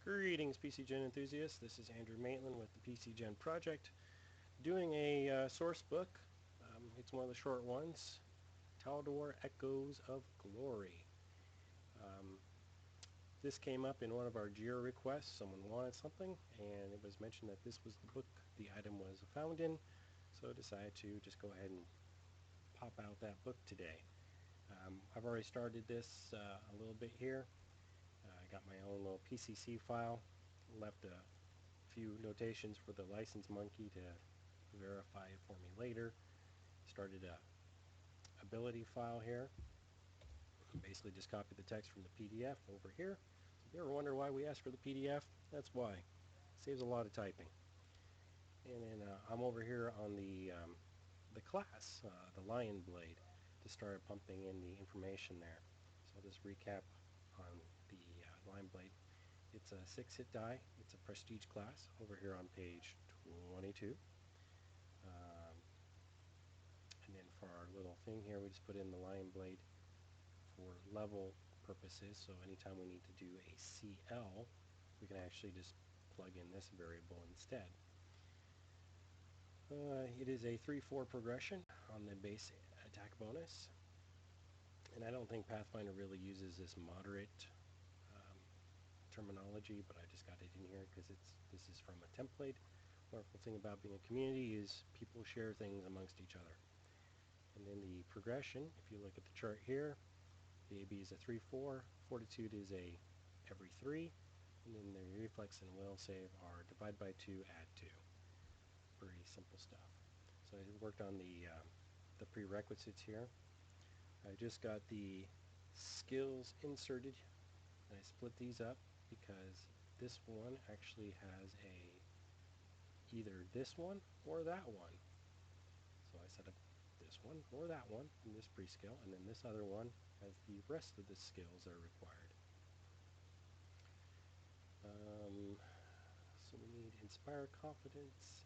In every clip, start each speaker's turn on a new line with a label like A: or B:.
A: Greetings PCGen enthusiasts, this is Andrew Maitland with the PCGen project doing a source book. It's one of the short ones, Taldor Echoes of Glory. This came up in one of our Jira requests. Someone wanted something and it was mentioned that this was the book the item was found in, so I decided to just go ahead and pop out that book today. I've already started this a little bit here. I got my own little PCC file, left a few notations for the license monkey to verify it for me later. Started a ability file here. Basically just copied the text from the PDF over here. If you ever wonder why we ask for the PDF, that's why. It saves a lot of typing. And then I'm over here on the class, the Lion Blade, to start pumping in the information there. So I'll just recap on the Lion Blade. It's a 6-hit die. It's a prestige class over here on page 22. And then for our little thing here, we just put in the Lion Blade for level purposes. So anytime we need to do a CL, we can actually just plug in this variable instead. It is a 3-4 progression on the base attack bonus. And I don't think Pathfinder really uses this moderate terminology, but I just got it in here because this is from a template. Wonderful thing about being a community is people share things amongst each other. And then the progression, if you look at the chart here, the AB is a 3-4, Fortitude is a every 3, and then the Reflex and Will save are divide by 2, add 2. Pretty simple stuff. So I worked on the prerequisites here. I just got the skills inserted, and I split these up because this one actually has either this one or that one. So I set up this one or that one in this pre-skill, and then this other one has the rest of the skills that are required. So we need Inspire Competence,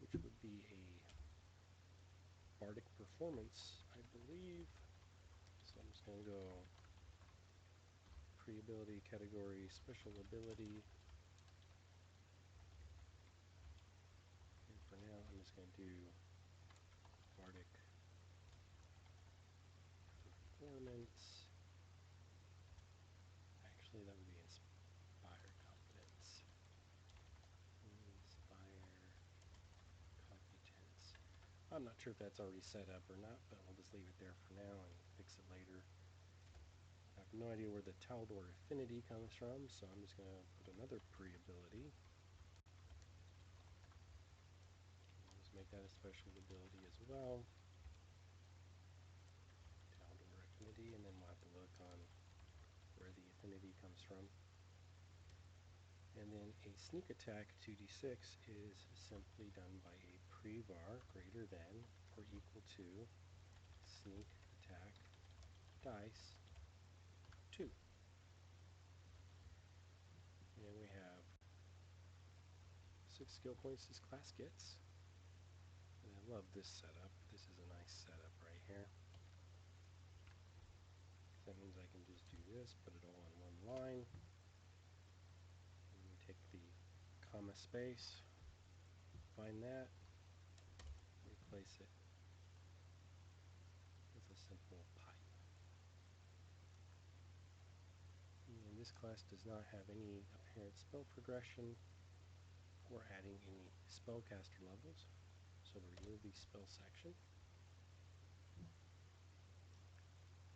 A: which would be a Bardic Performance, I believe. So I'm just going to go pre-ability category, special ability. And for now, I'm just going to do Bardic Performance. Actually, that would be Inspire Competence. Inspire Competence. I'm not sure if that's already set up or not, but I'll just leave it there for now and fix it later. I have no idea where the Taldor affinity comes from, so I'm just going to put another pre-ability. Let's make that a special ability as well. Taldor affinity, and then we'll have to look on where the affinity comes from. And then a sneak attack 2d6 is simply done by a pre-var greater than or equal to sneak attack dice 2. And we have 6 skill points this class gets. And I love this setup. This is a nice setup right here. That means I can just do this, put it all in one line. And take the comma space, find that, replace it with a simple pipe. And this class does not have any apparent spell progression or adding any spellcaster levels, so to remove the spell section,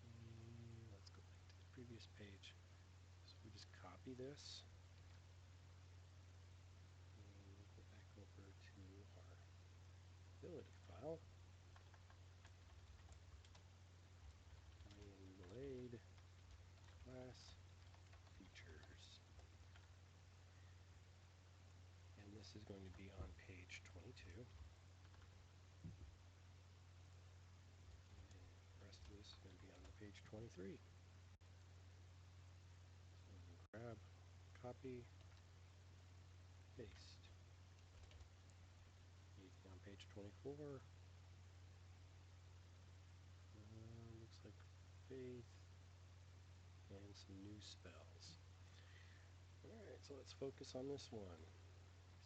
A: and let's go back to the previous page. So we just copy this and go back over to our ability file, Lion Blade class features. And this is going to be on page 22. And the rest of this is going to be on page 23. So grab, copy, paste. Anything on page 24. Looks like faith and some new spells. Alright, so let's focus on this one.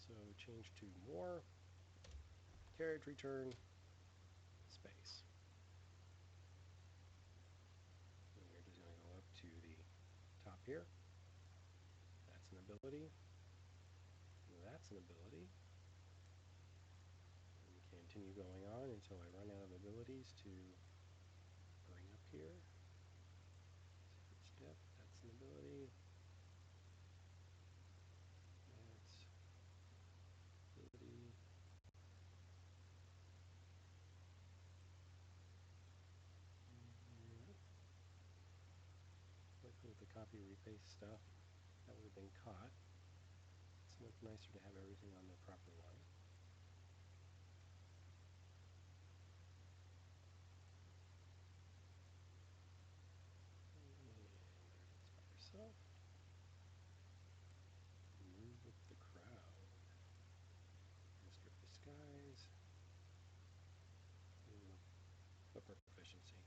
A: So change to more, carriage return, space. And we're just going to go up to the top here. That's an ability. That's an ability. And continue going on until I run out of abilities to bring up here. Secret step, that's an ability. That's ability. Luckily with the copy repaste stuff, that would have been caught. It's much nicer to have everything on the proper line. And there's Inspire Self. Move with the crowd. Mr. Disguise. And flip our proficiency.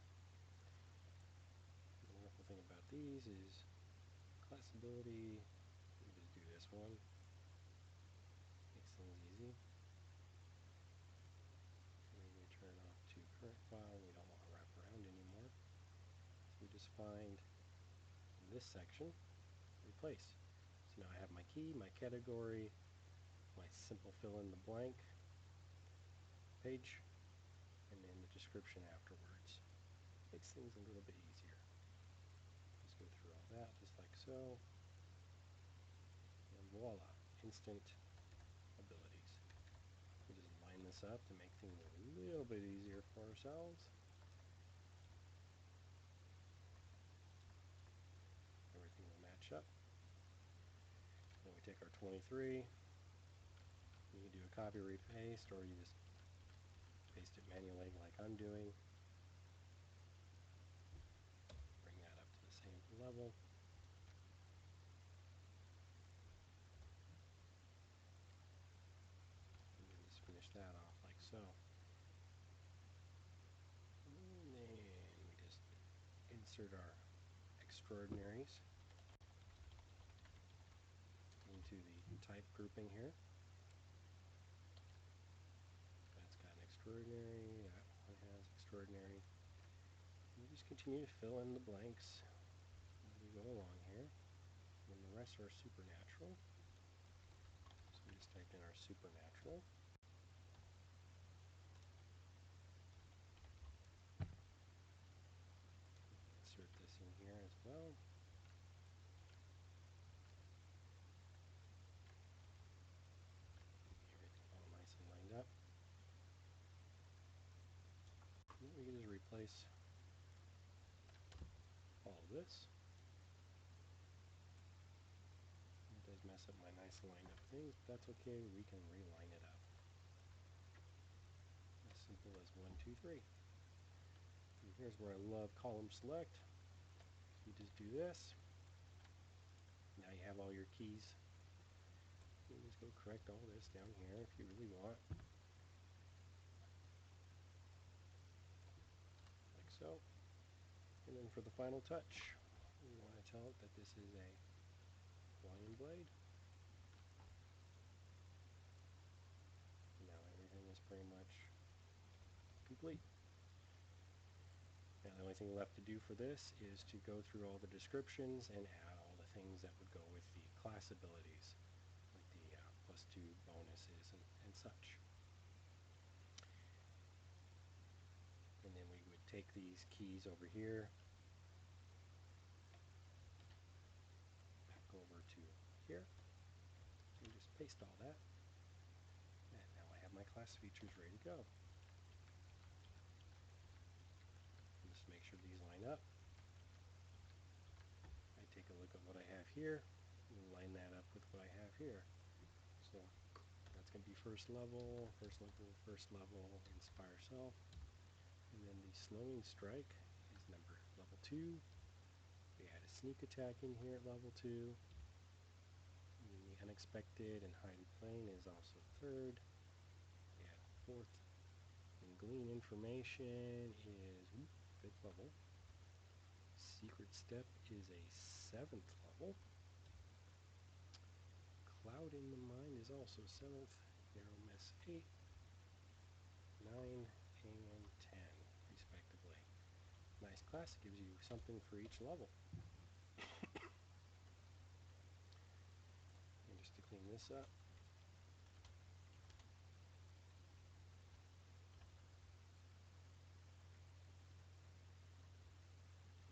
A: The wonderful thing about these is class ability. We'll just do this one. Makes things easy. And we turn off to current file. We don't want to wrap around anymore. So we just find in this section, replace. So now I have my key, my category, my simple fill in the blank page, and then the description afterwards. Makes things a little bit easier. Just go through all that just like so. And voila, instant abilities. We just line this up to make things a little bit easier for ourselves. Everything will match up. Then we take our 23. You can do a copy repaste, or you just paste it manually like I'm doing. Bring that up to the same level. And then just finish that off like so. And then we just insert our extraordinaries into the type grouping here. That's got an extraordinary, that one has extraordinary. And we just continue to fill in the blanks as we go along here. And the rest are supernatural. So we just typed in our supernatural. Insert this in here as well. Everything all nicely lined up. And we can just replace all of this. It does mess up my nice lined up things, but that's okay. We can reline it up. As simple as 1, 2, 3. And here's where I love column select. You just do this. Now you have all your keys. You just go correct all this down here if you really want. Like so. And then for the final touch, we want to tell it that this is a flying blade. Now everything is pretty much complete. Now the only thing left to do for this is to go through all the descriptions and add all the things that would go with the class abilities, like the +2 bonuses and such. And then we would take these keys over here, back over to here, and just paste all that. And now I have my class features ready to go. And just make sure these line up. I take a look at what I have here, and line that up with what I have here. So that's going to be first level, Inspire Self. And then the slowing strike is level 2. We add a sneak attack in here at level 2. And then the unexpected and hide and plane is also 3rd. We add 4th. And glean information is 5th level. Secret step is a 7th level. cloud in the mind is also 7th, narrow miss 8, 9, and 10, respectively. Nice class. It gives you something for each level. And just to clean this up,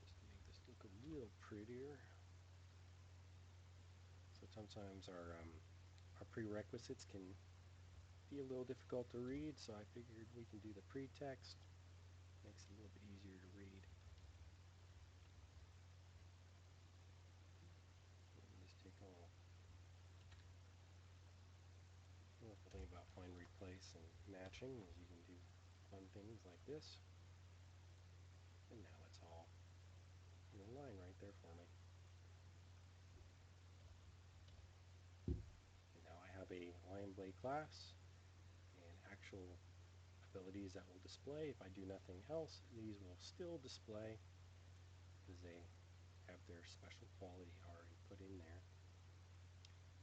A: just to make this look a little prettier. So sometimes our prerequisites can be a little difficult to read, so I figured we can do the pretext. Makes it a little bit easier to read. Just take a little wonderful thing about find, replace, and matching is you can do fun things like this. And now it's all in a line right there for me. And now I have a Lion Blade class and actual abilities that will display. If I do nothing else, these will still display because they have their special quality already put in there.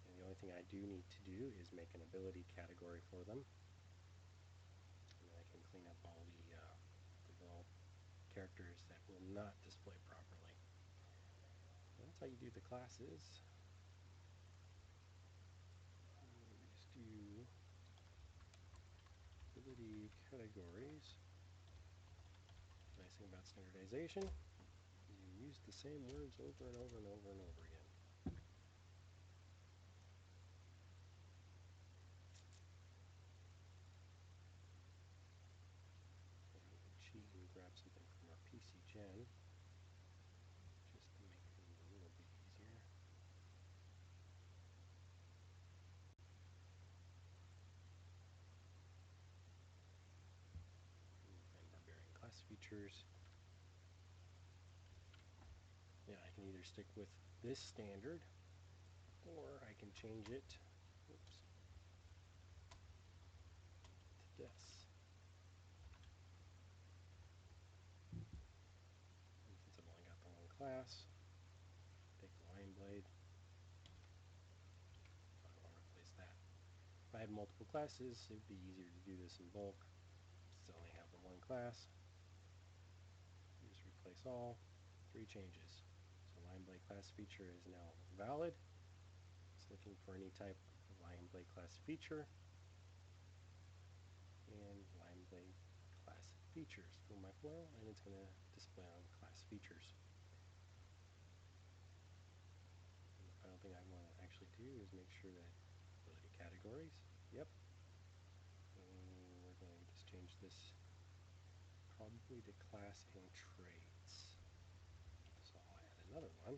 A: And the only thing I do need to do is make an ability category for them. And then I can clean up all the little characters that will not display properly. So that's how you do the classes. Just do ability categories. The nice thing about standardization is you use the same words over and over and over and over again. Cheat and grab something from our PCGen just to make things a little bit easier. Find Barbarian class features. Yeah, I can either stick with this standard or I can change it to this. And since I've only got the one class, take the Lion Blade. I don't want to replace that. If I had multiple classes, it would be easier to do this in bulk. Still only have the one class. You just replace all. 3 changes. So Lion Blade class feature is now valid. It's looking for any type of Lion Blade class feature. And Lion Blade class features for my flow, and it's going to display on class features. And the final thing I want to actually do is make sure that ability categories, yep. And we're going to just change this probably to class and traits. So I'll add another one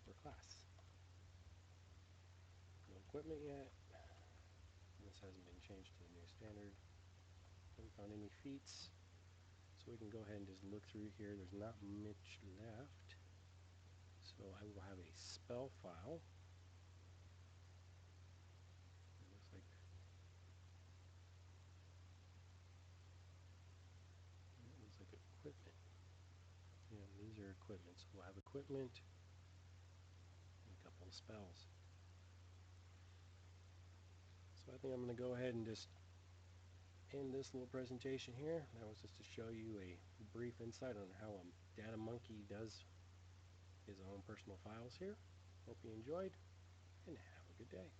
A: for class. No equipment yet. This hasn't been changed to the new standard. Haven't found any feats. So we can go ahead and just look through here. There's not much left. So I will have a spell file. It looks like equipment. Yeah, these are equipment. So we'll have equipment and a couple of spells. So I think I'm going to go ahead and just end this little presentation here. That was just to show you a brief insight on how a data monkey does his own personal files here. Hope you enjoyed, and have a good day.